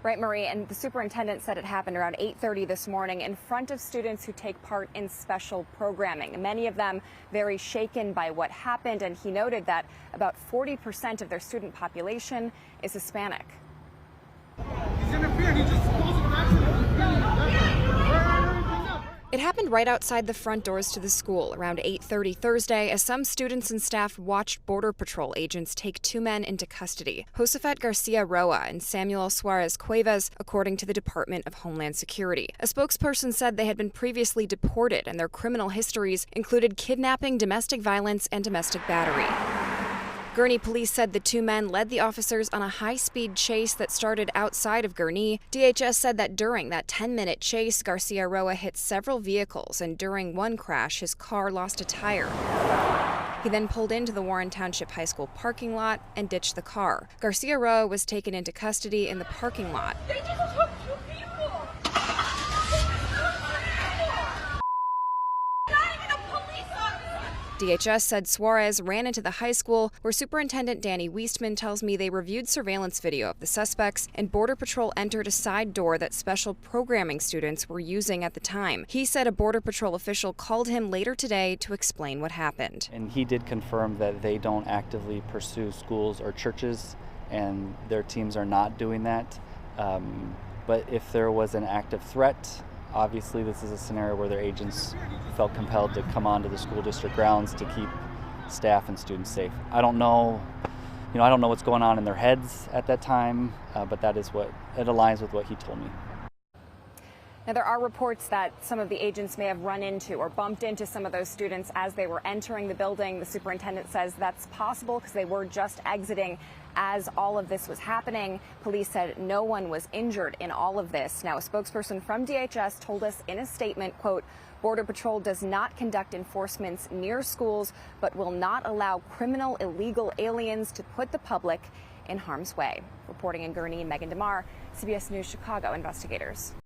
Right, Marie, and the superintendent said it happened around 8:30 this morning in front of students who take part in special programming. Many of them very shaken by what happened, and he noted that about 40% of their student population is Hispanic. He's interfering. He just calls it an accident. It happened right outside the front doors to the school around 8:30 Thursday as some students and staff watched Border Patrol agents take two men into custody, Josefat Garcia Roa and Samuel Suarez Cuevas, according to the Department of Homeland Security. A spokesperson said they had been previously deported and their criminal histories included kidnapping, domestic violence, and domestic battery. Gurnee police said the two men led the officers on a high-speed chase that started outside of Gurnee. DHS said that during that 10-minute chase, Garcia Roa hit several vehicles, and during one crash, his car lost a tire. He then pulled into the Warren Township High School parking lot and ditched the car. Garcia Roa was taken into custody in the parking lot. They just took two people! Not even a police officer! DHS said Suarez ran into the high school, where Superintendent Danny Weistman tells me they reviewed surveillance video of the suspects, and Border Patrol entered a side door that special programming students were using at the time. He said a Border Patrol official called him later today to explain what happened. And he did confirm that they don't actively pursue schools or churches, and their teams are not doing that. But if there was an active threat, obviously this is a scenario where their agents felt compelled to come onto the school district grounds to keep staff and students safe. I don't know what's going on in their heads at that time, but it aligns with what he told me. Now, there are reports that some of the agents may have run into or bumped into some of those students as they were entering the building. The superintendent says that's possible because they were just exiting as all of this was happening. Police said no one was injured in all of this. Now, a spokesperson from DHS told us in a statement, quote, Border Patrol does not conduct enforcements near schools, but will not allow criminal illegal aliens to put the public in harm's way. Reporting in Gurnee, Megan DeMar, CBS News Chicago investigators.